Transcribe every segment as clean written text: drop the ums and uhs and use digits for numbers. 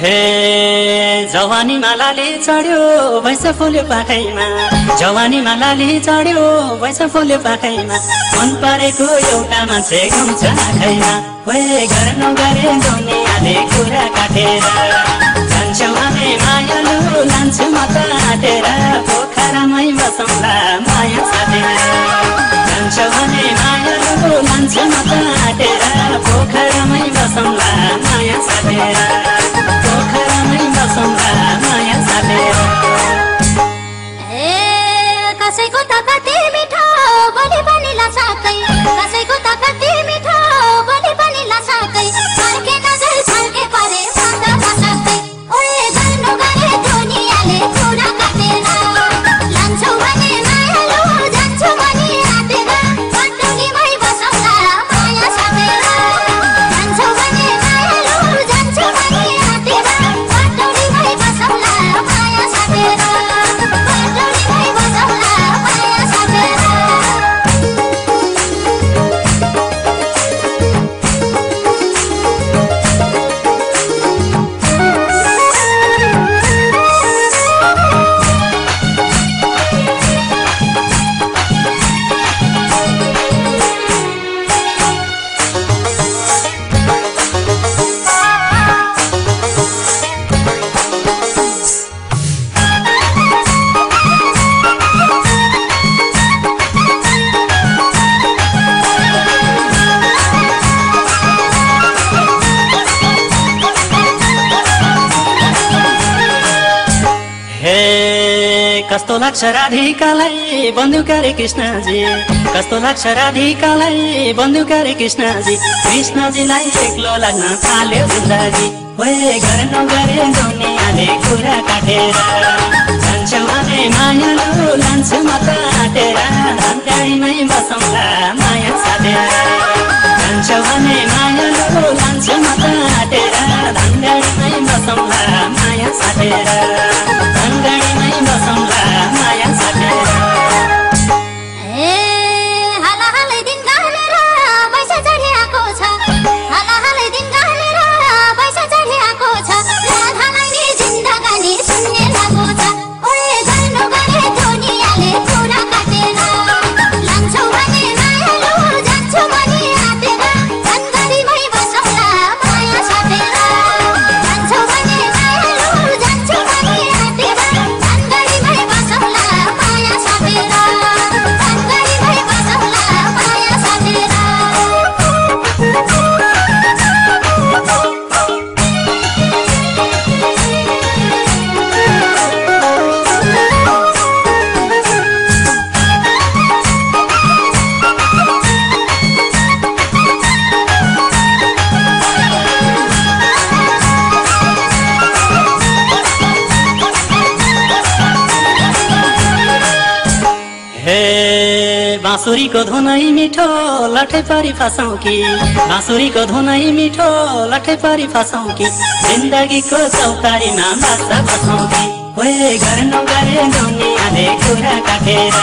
हे जवानी मालाले चढ्यो भैँस फुल्यो पाखैमा जवानी मालाले चढ्यो भैँस फुल्यो पाखैमा मन परेको एउटा मान्छे घुम्छ आँखैमा ओए घर नगरे दुनियाँले कुरा काटेर जान्छौ भने मायालु लान्छु म त आँटेर पोखरामै बसौँला माया साटेर जान्छौ भने मायालु लान्छु म त आँटेर पोखरामै बसौँला माया साटेर माया साटेर कसैको त कति मिठो बोली पनि लसाकै कसैको त कति मिठो बोली पनि लसाकै फर्के नजर छल्के परे माता बसाकै ओए गर्नु गरे दुनियाँले कुरा काटेर लान्छौ भने मायालु जान्छौ भने आँटेर पटुलीमै बसौँला माया साटेर जान्छौ भने मायालु जान्छौ भने आँटेर पटुलीमै बसौँला माया साटेर पटुलीमै बसौँला माया साटेर कस्तो लाग्छ राधिकालाई बन्दुका रे कृष्णजी कस्तो लाग्छ राधिकालाई बन्दुका रे कृष्णजी कृष्णजीलाई एक्लो लाग्न थाल्यो जिन्दगी ओए घर नगरे दुनियाँले कुरा काटेर जान्छौ भने मायालु लान्छु म त आँटेर धनगढीमै बसौँला माया साटेर जान्छौ भने मायालु लान्छु म त आँटेर धनगढीमै बसौँला माया साटेर धनगढीमै बसौँला माया साटेर हाला हालै दिन गालेर पैसा चढिआएको छ हाला हालै दिन गालेर पैसा चढिआएको छ राधालाई नि जिन्दगानी सुन्ने लागो छ ओए गर्नु गरे दुनियाँले कुरा काटेर लान्छौ भने मायालु जान्छौ भने आँटेर धनगढीमै बसौँला माया साटेर जान्छौ भने मायालु जान्छौ भने आँटेर धनगढीमै बसौँला माया साटेर धनगढीमै बसौँला माया साटेर हे बाँसुरीको धुनै मिठो लठै परी फसौँ कि बाँसुरीको धुनै मिठो लठै परी फसौँ कि जिन्दगीको चौतारीमा बाँच्दा बसौँ कि ओए घर नगरे दुनियाँले कुरा काटेर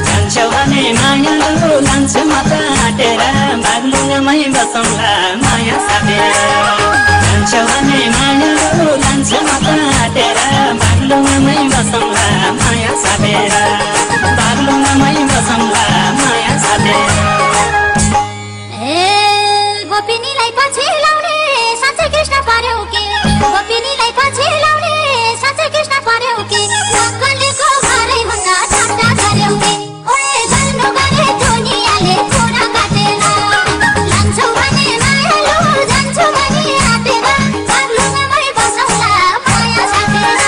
जान्छौ भने मायालु लान्छु म त आँटेर बागलुङमै बसौँला माया साटेर जान्छौ भने मायालु लान्छु म त आँटेर बागलुङमै बसौँला माया साटेर बागलुङमै बसौँला माया साटेर गोपिनीलाई पछि लाउने साँच्चै कृष्ण पर्यौ के गोपिनीलाई पछि लाउने साँच्चै कृष्ण पर्यौ के नक्कलेको घरै हुँदा ठट्टा गर्यौ के ओए गर्नु गरे दुनियाँले कुरा काटेर लान्छौ भने मायालु जान्छौ भने आँटेर बागलुङमै बसौँला माया साटेर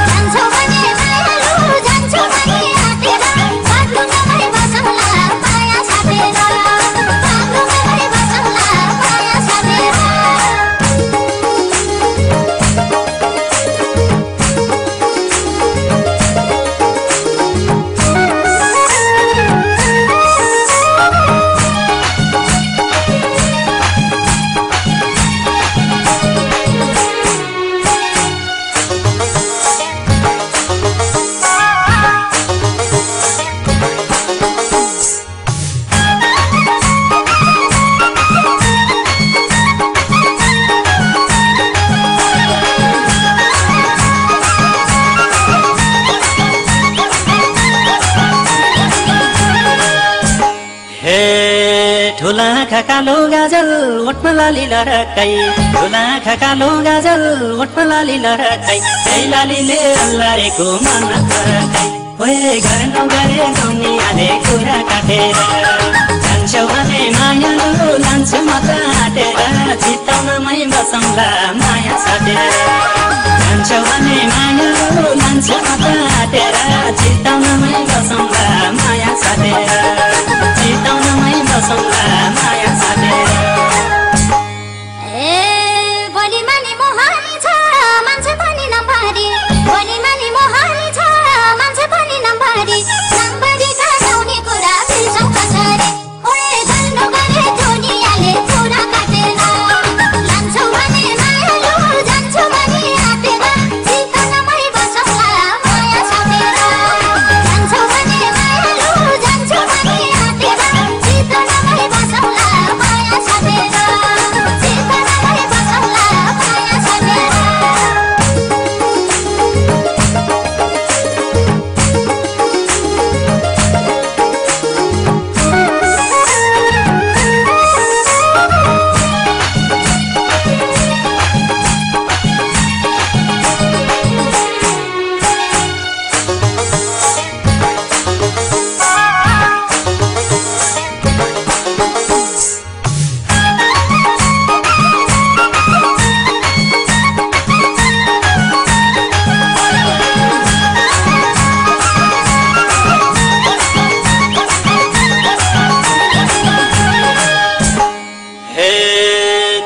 जान्छौ भने मायालु जान्छौ भने आँटेर बागलुङमै बसौँला माया साटेर बागलुङमै बसौँला माया साटेर गाजल ओठमा लाली लरकै ठुला आँखा कालो गाजल ओठमा लाली लरकै त्यही लालीले अल्लारेको मन फरकै ओए घर नगरे दुनियाँले कुरा काटेर जान्छौ भने मायालु लान्छु म त आँटेर चिताउनमै बसौँला माया साटेर जान्छौ भने मायालु लान्छु म त आँटेर चिताउनमै बसौँला माया साटेर चिताउनमै बसौँला माया साटेर भोलि मानि मोहानी छ मान्छे पनि नम्बरी भोलि मानि मोहानी छ मान्छे पनि नम्बरी नम्बरीका गाउने कुरा बिर्सौ कसरी ओए गर्नु गरे दुनियाँले कुरा काटेर लान्छौ भने मायालु जान्छौ भने आँटेर चिताउनमै बसौँला माया साटेर लान्छौ भने मायालु जान्छौ भने आँटेर चिताउनमै बसौँला माया साटेर चिताउनमै बसौँला माया साटेर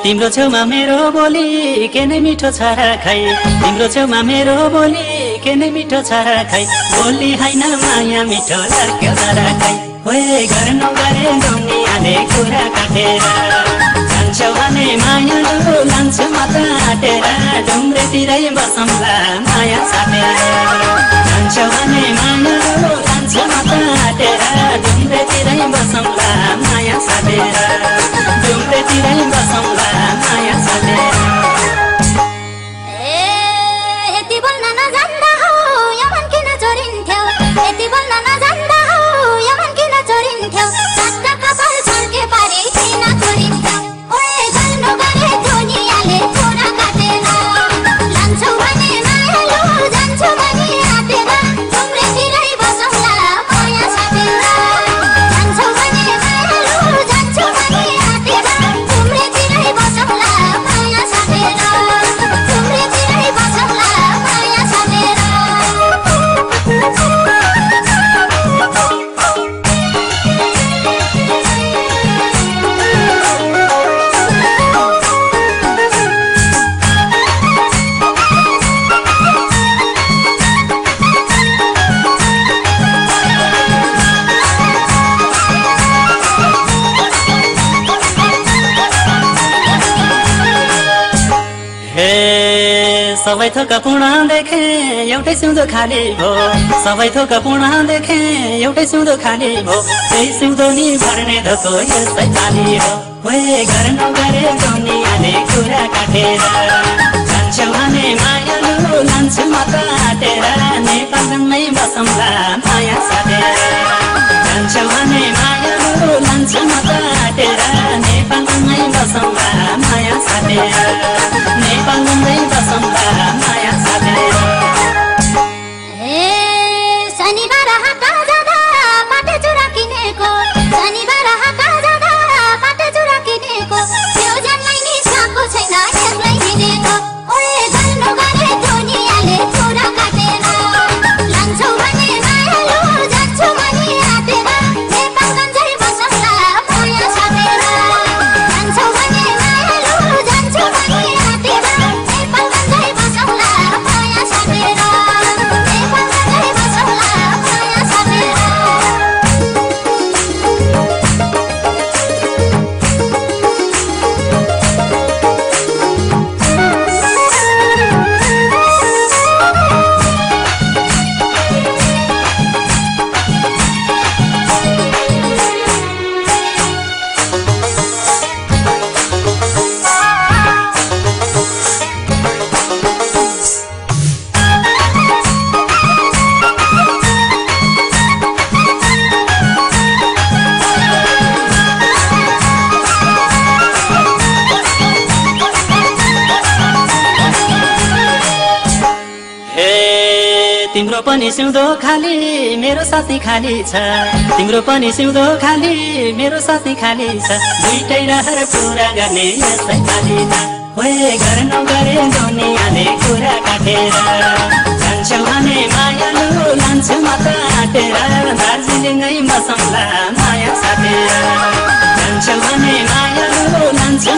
तिम्रो छेउमा मेरो बोली के नै मिठो छ र खै तिम्रो छेउमा मेरो बोली के नै मिठो छ र खै बोली हैन माया मिठो लाग्यो र खै ओए घर नगरे दुनियाँले कुरा काटेर जान्छौ भने मायालु लान्छु म त आँटेर ढुङ्ग्रेतिरै बसौँला माया साटेर जान्छौ भने मायालु लान्छु म त आँटेर ढुङ्ग्रेतिरै बसौँला माया साटेर ढुङ्ग्रेतिरै बसौँला माया साटेर यति बोल्न नजान्दा हो यो मन किन चोरिन्थ्यौ यति बोल्न नजान्दा हो यो मन किन चोरिन्थ्यौ सात कपाल छर्के पारी किन चोरिन्थ्यौ ओए गर्नु गरे दुनियाँले कुरा काटेर लान्छौ भने मायालु जान्छौ भने आँटेर ढुङ्ग्रेतिरै बसौँला माया साटेर जान्छौ भने मायालु जान्छौ भने आँटेर ढुङ्ग्रेतिरै बसौँला माया साटेर ढुङ्ग्रेतिरै बसौँला माया साटेर सबै थोक पूर्ण देखे एउटै सिउँदो खाली भो सबै थोक पूर्ण देखे एउटै सिउँदो खाली भो त्यही सिउँदो नि भर्ने धोको यस्तै खाली हो ओए घर नगरे दुनियाँले कुरा काटेर जान्छौ भने मायालु लान्छु म त आँटेर नेपालमै बसौँला माया साटेर जान्छौ भने मायालु लान्छु म त आँटेर नेपालमै बसौँला माया साटेर नेपालमै बसौँला माया साटेर शनिबार हाटा जाँदा पाटे चुरा किनेको शनिबार हाटा जाँदा पाटे चुरा किनेको त्यो जनलाई नि साको छैन एक्लै हिँडेको ओए गर्नु गरे दुनियाँले कुरा काटेर लान्छौ भने मायालु जान्छौ भने आँटेर नेपालगञ्जै बसौँला माया साटेर जान्छौ भने मायालु जान्छौ भने आँटेर नेपालगञ्जै बसौँला तिम्रो पनि सिउँदो खाली मेरो साथी खाली छ तिम्रो पनि सिउँदो खाली मेरो साथी खाली छ दुईटै रहर पुरा गर्ने यसै खाली छ ओए गर्नु गरे दुनियाँले कुरा काटेर जान्छौ भने मायालु लान्छु माता आटेर दार्जिलिङै बसौँला माया साटेर जान्छौ भने मायालु लान्छु